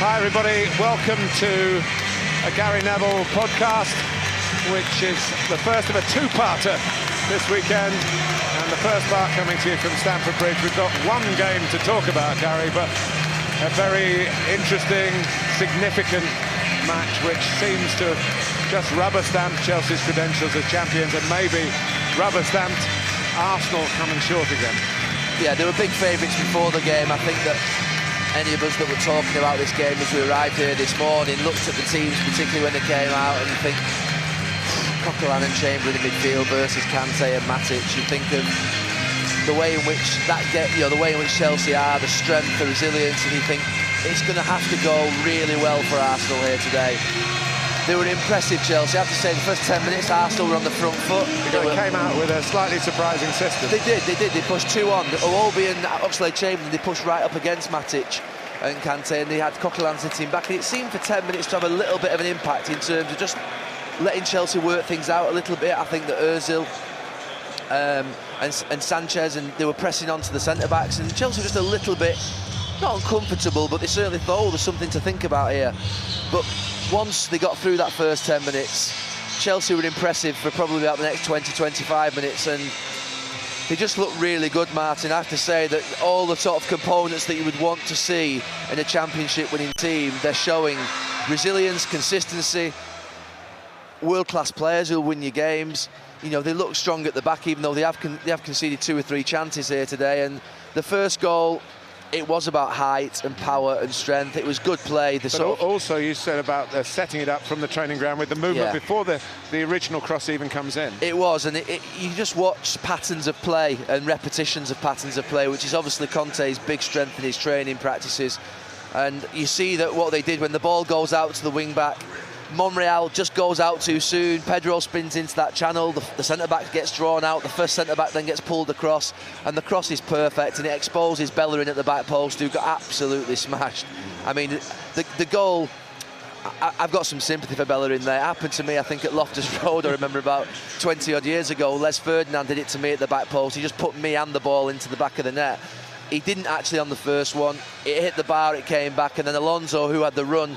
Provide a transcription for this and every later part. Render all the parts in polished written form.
Hi everybody, welcome to a Gary Neville podcast, which is the first of a two-parter this weekend, and the first part coming to you from Stamford Bridge. We've got one game to talk about, Gary, but a very interesting, significant match which seems to have just rubber-stamped Chelsea's credentials as champions and maybe rubber-stamped Arsenal coming short again. Yeah, they were big favourites before the game. I think that any of us that were talking about this game as we arrived here this morning looked at the teams, particularly when they came out, and you think Coquelin and Chamberlain in midfield versus Kante and Matic. You think of the way in which the way in which Chelsea are, the strength, the resilience, and you think it's going to have to go really well for Arsenal here today. They were impressive, Chelsea. I have to say, the first 10 minutes, Arsenal were on the front foot. They came out with a slightly surprising system. They did. They pushed two on. Iwobi and Oxlade-Chamberlain, they pushed right up against Matic and Kante, and they had Coquelin sitting back. And it seemed for 10 minutes to have a little bit of an impact in terms of just letting Chelsea work things out a little bit. I think that Ozil and Sanchez, and they were pressing onto the centre-backs, and Chelsea were just a little bit, not uncomfortable, but they certainly thought, oh, there's something to think about here. But once they got through that first 10 minutes, Chelsea were impressive for probably about the next 20-25 minutes, and they just looked really good, Martin. I have to say that all the sort of components that you would want to see in a championship-winning team, they're showing resilience, consistency, world-class players who'll win your games. You know, they look strong at the back, even though they have conceded 2 or 3 chances here today. And the first goal, it was about height and power and strength. It was good play. But also, you said about setting it up from the training ground with the movement before the original cross even comes in. It was, and you just watch patterns of play and repetitions of patterns of play, which is obviously Conte's big strength in his training practices. And you see that what they did when the ball goes out to the wing-back, Monreal just goes out too soon, Pedro spins into that channel, the centre-back gets drawn out, the first centre-back then gets pulled across, and the cross is perfect, and it exposes Bellerin at the back post, who got absolutely smashed. I mean, the goal, I've got some sympathy for Bellerin there. It happened to me, I think, at Loftus Road, I remember about 20-odd years ago. Les Ferdinand did it to me at the back post. He just put me and the ball into the back of the net. He didn't actually on the first one. It hit the bar, it came back, and then Alonso, who had the run,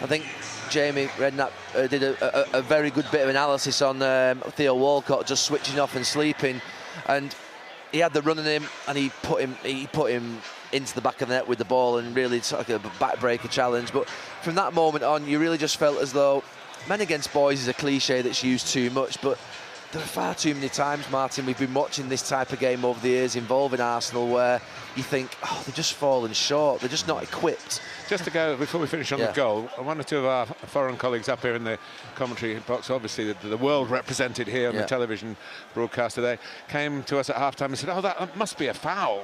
I think Jamie Redknapp did a very good bit of analysis on Theo Walcott just switching off and sleeping, and he had the run on him, and he put him into the back of the net with the ball, and really it's like a backbreaker challenge. But from that moment on, you really just felt as though men against boys is a cliche that's used too much, but there are far too many times, Martin, we've been watching this type of game over the years involving Arsenal where you think, oh, they're just falling short, they're just not equipped. Just to go, before we finish on the goal, one or two of our foreign colleagues up here in the commentary box, obviously the world represented here on the television broadcast today, came to us at half-time and said, oh, that must be a foul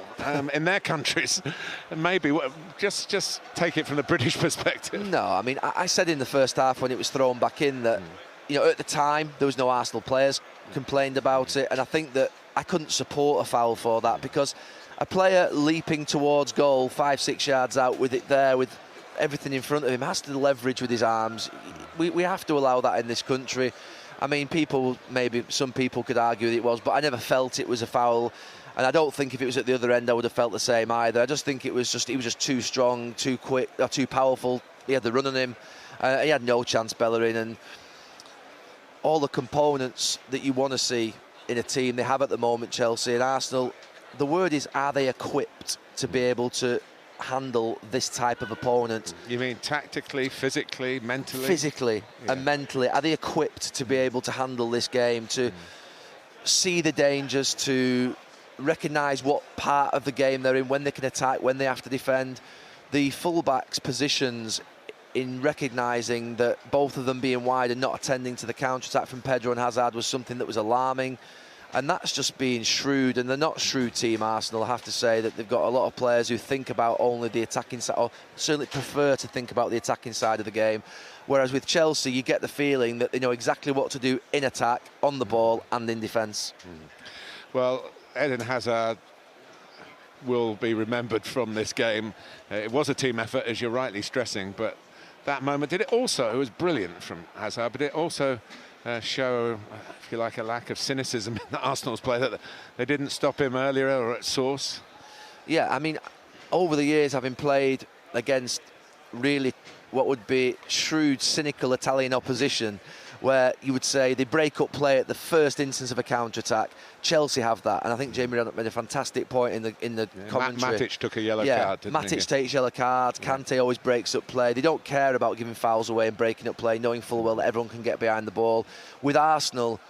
in their countries. And maybe, just take it from the British perspective. No, I mean, I said in the first half when it was thrown back in that, you know, at the time, there was no Arsenal players complained about it, and I think that I couldn't support a foul for that, because a player leaping towards goal 5-6 yards out with it there, with everything in front of him, has to leverage with his arms. We have to allow that in this country. I mean, some people could argue that it was, but I never felt it was a foul, and I don't think if it was at the other end I would have felt the same either. I just think he was just too strong, too quick, too powerful. He had the run on him. He had no chance, Bellerin, and all the components that you want to see in a team they have at the moment, Chelsea and Arsenal. The word is, are they equipped to be able to handle this type of opponent? You mean tactically, physically, mentally? Physically and mentally. Are they equipped to be able to handle this game, to see the dangers, to recognise what part of the game they're in, when they can attack, when they have to defend? The full-backs' positions, in recognising that both of them being wide and not attending to the counter-attack from Pedro and Hazard was something that was alarming. And that's just being shrewd, and they're not a shrewd team, Arsenal. I have to say that they've got a lot of players who think about only the attacking side, or certainly prefer to think about the attacking side of the game. Whereas with Chelsea, you get the feeling that they know exactly what to do in attack, on the ball, and in defence. Well, Eden Hazard will be remembered from this game. It was a team effort, as you're rightly stressing, but that moment, it was brilliant from Hazard, but it also show, if you like, a lack of cynicism in the Arsenal's play, that they didn't stop him earlier or at source. Yeah, I mean, over the years, having played against really what would be shrewd, cynical Italian opposition, where you would say they break up play at the first instance of a counter-attack. Chelsea have that, and I think Jamie Redknapp made a fantastic point in the commentary. Matic took a yellow card, didn't he? Matic takes yellow cards. Kante always breaks up play. They don't care about giving fouls away and breaking up play, knowing full well that everyone can get behind the ball. With Arsenal,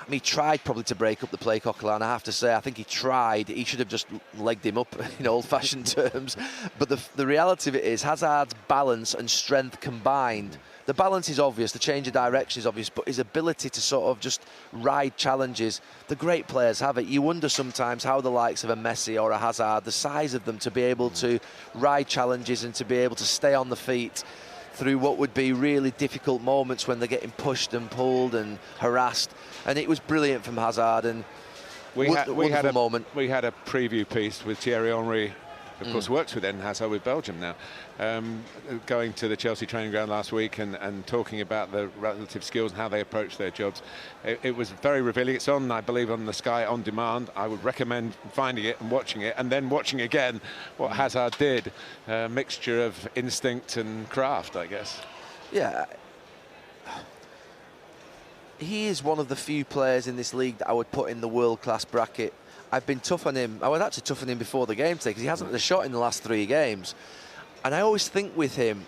he tried probably to break up the play, Coquelin. I have to say, I think he tried. He should have just legged him up in old-fashioned terms. But the reality of it is, Hazard's balance and strength combined, the balance is obvious, the change of direction is obvious, but his ability to sort of just ride challenges, the great players have it. You wonder sometimes how the likes of a Messi or a Hazard, the size of them to be able to ride challenges and to be able to stay on the feet through what would be really difficult moments when they're getting pushed and pulled and harassed. And it was brilliant from Hazard, and we had a preview piece with Thierry Henry, of course works with Eden Hazard with Belgium now, going to the Chelsea training ground last week and talking about the relative skills and how they approach their jobs. It was very revealing. It's on, I believe, on the Sky on demand. I would recommend finding it and watching it, and then watching again what Hazard did. A mixture of instinct and craft, I guess. Yeah. He is one of the few players in this league that I would put in the world-class bracket. I've been tough on him. I was actually tough on him before the game today because he hasn't had a shot in the last 3 games. And I always think with him,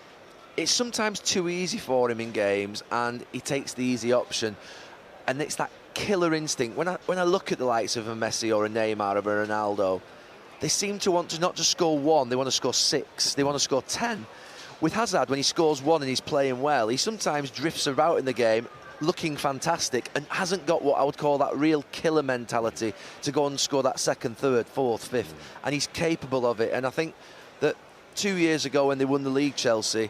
it's sometimes too easy for him in games and he takes the easy option. And it's that killer instinct. When I look at the likes of a Messi or a Neymar or a Ronaldo, they seem to want to not just score 1, they want to score 6, they want to score 10. With Hazard, when he scores 1 and he's playing well, he sometimes drifts about in the game looking fantastic and hasn't got what I would call that real killer mentality to go and score that 2nd, 3rd, 4th, 5th, and he's capable of it. And I think that 2 years ago when they won the league, Chelsea,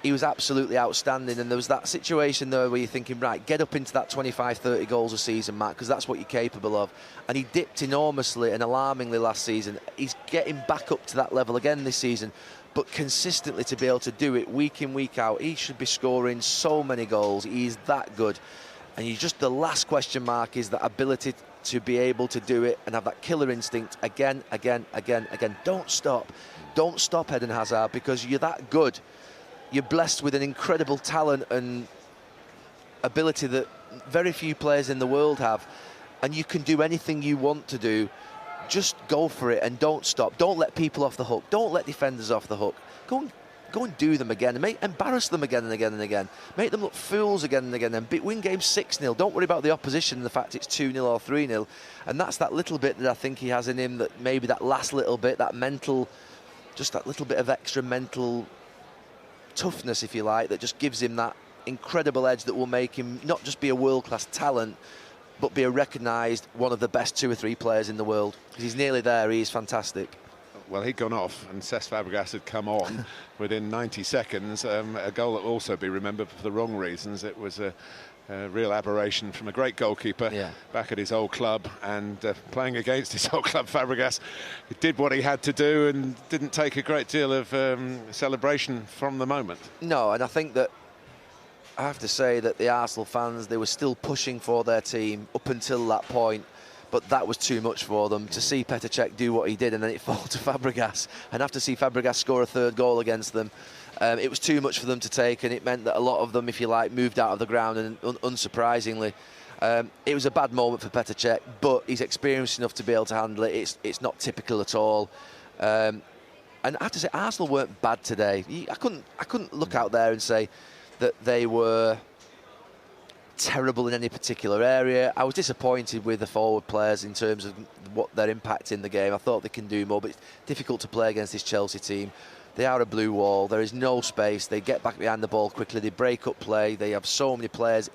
he was absolutely outstanding, and there was that situation there where you're thinking, right, get up into that 25-30 goals a season, Matt, because that's what you're capable of. And he dipped enormously and alarmingly last season. He's getting back up to that level again this season, but consistently to be able to do it week in, week out. He should be scoring so many goals. He's that good. And the last question mark is that ability to be able to do it and have that killer instinct again. Don't stop. Don't stop, Eden Hazard, because you're that good. You're blessed with an incredible talent and ability that very few players in the world have. And you can do anything you want to do. Just go for it and don't stop. Don't let people off the hook. Don't let defenders off the hook. Go and do them again and embarrass them again and again and again. Make them look fools again and again and win games 6-0. Don't worry about the opposition and the fact it's 2-0 or 3-0. And that's that little bit that I think he has in him, that maybe that last little bit, that mental, just that little bit of extra mental toughness, if you like, that just gives him that incredible edge that will make him not just be a world-class talent, but be a recognised one of the best 2 or 3 players in the world. Because he's nearly there, he's fantastic. Well, he'd gone off and Cesc Fabregas had come on within 90 seconds. A goal that will also be remembered for the wrong reasons. It was a real aberration from a great goalkeeper back at his old club, and playing against his old club, Fabregas did what he had to do and didn't take a great deal of celebration from the moment. No, and I think that I have to say that the Arsenal fans, they were still pushing for their team up until that point, but that was too much for them. To see Petr Cech do what he did and then it fall to Fabregas, and have to see Fabregas score a 3rd goal against them, it was too much for them to take, and it meant that a lot of them, if you like, moved out of the ground, and unsurprisingly, it was a bad moment for Petr Cech, but he's experienced enough to be able to handle it. It's not typical at all. And I have to say, Arsenal weren't bad today. I couldn't look out there and say that they were terrible in any particular area. I was disappointed with the forward players in terms of what their impact in the game. I thought they can do more, but it's difficult to play against this Chelsea team. They are a blue wall. There is no space. They get back behind the ball quickly. They break up play. They have so many players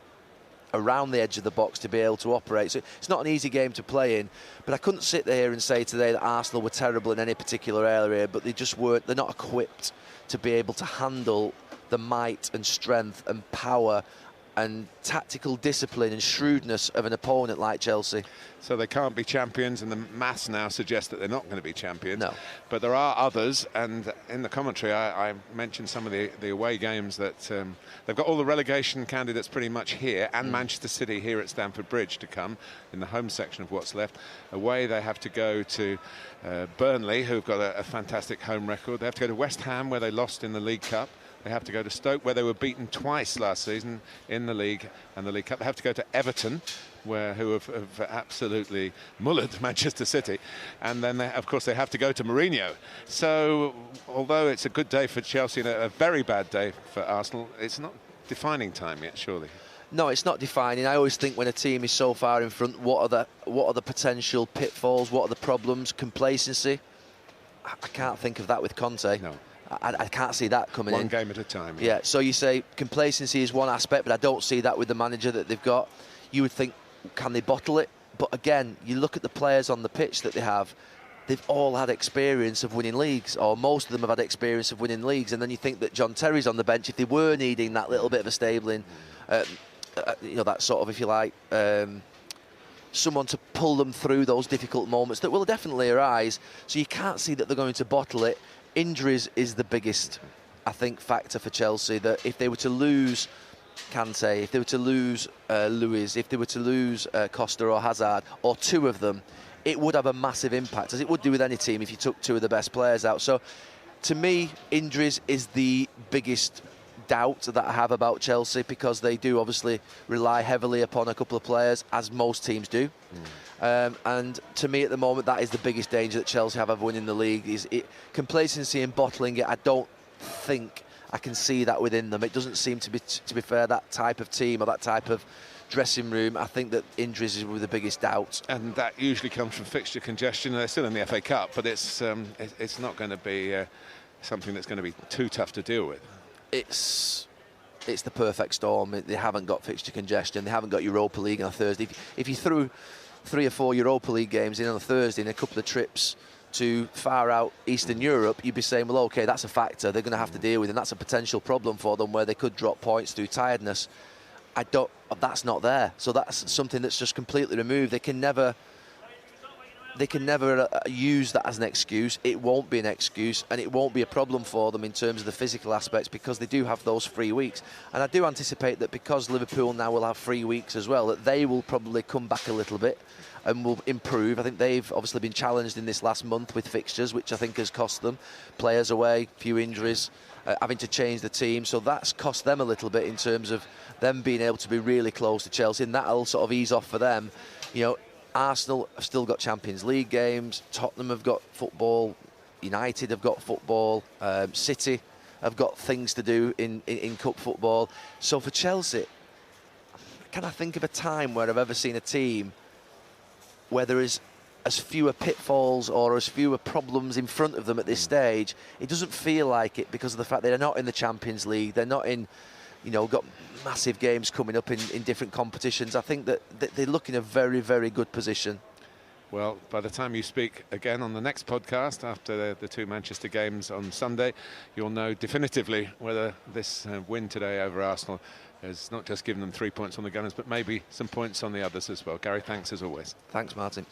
around the edge of the box to be able to operate. So it's not an easy game to play in. But I couldn't sit there and say today that Arsenal were terrible in any particular area, but they just weren't. They're not equipped to be able to handle the might and strength and power and tactical discipline and shrewdness of an opponent like Chelsea. So they can't be champions, and the maths now suggest that they're not going to be champions. No. But there are others, and in the commentary I mentioned some of the away games that they've got all the relegation candidates pretty much here, and Manchester City here at Stamford Bridge to come in the home section of what's left. Away they have to go to Burnley, who've got a fantastic home record. They have to go to West Ham, where they lost in the League Cup. They have to go to Stoke, where they were beaten twice last season in the League and the League Cup. They have to go to Everton, who have absolutely mullered Manchester City. And then, of course, they have to go to Mourinho. So, although it's a good day for Chelsea and a very bad day for Arsenal, it's not defining time yet, surely. No, it's not defining. I always think when a team is so far in front, what are the potential pitfalls? What are the problems? Complacency? I can't think of that with Conte. No. I can't see that coming in. One game at a time. Yeah, so you say complacency is one aspect, but I don't see that with the manager that they've got. You would think, can they bottle it? But again, you look at the players on the pitch that they have, they've all had experience of winning leagues, or most of them have had experience of winning leagues, and then you think that John Terry's on the bench, if they were needing that little bit of a stabling, that sort of, if you like, someone to pull them through those difficult moments that will definitely arise. So you can't see that they're going to bottle it. Injuries is the biggest, I think, factor for Chelsea. That if they were to lose Kante, if they were to lose Luiz, if they were to lose Costa or Hazard, or two of them, it would have a massive impact, as it would do with any team if you took two of the best players out. So, to me, injuries is the biggest doubt that I have about Chelsea, because they do obviously rely heavily upon a couple of players, as most teams do. And to me at the moment, that is the biggest danger that Chelsea have of winning the league, is complacency and bottling it. I don't think I can see that within them. It doesn't seem to be fair, that type of team or that type of dressing room. I think that injuries is the biggest doubt. And that usually comes from fixture congestion. They're still in the FA Cup, but it's not going to be something that's going to be too tough to deal with. It's the perfect storm. They haven't got fixture congestion. They haven't got Europa League on a Thursday. If you threw 3 or 4 Europa League games in on a Thursday and a couple of trips to far out Eastern Europe, you'd be saying, well, OK, that's a factor they're going to have to deal with, and that's a potential problem for them where they could drop points through tiredness. That's not there. So that's something that's just completely removed. They can never use that as an excuse. It won't be an excuse, and it won't be a problem for them in terms of the physical aspects, because they do have those 3 weeks. And I do anticipate that because Liverpool now will have 3 weeks as well, that they will probably come back a little bit and will improve. I think they've obviously been challenged in this last month with fixtures, which I think has cost them. Players away, few injuries, having to change the team. So that's cost them a little bit in terms of them being able to be really close to Chelsea, and that'll sort of ease off for them. You know, Arsenal have still got Champions League games, Tottenham have got football, United have got football, City have got things to do in cup football. So for Chelsea, can I think of a time where I've ever seen a team where there is as fewer pitfalls or as fewer problems in front of them at this stage? It doesn't feel like it, because of the fact they're not in the Champions League, they're not in, got massive games coming up in different competitions. I think that they look in a very, very good position. Well, by the time you speak again on the next podcast, after the 2 Manchester games on Sunday, you'll know definitively whether this win today over Arsenal has not just given them 3 points on the Gunners, but maybe some points on the others as well. Gary, thanks as always. Thanks, Martin.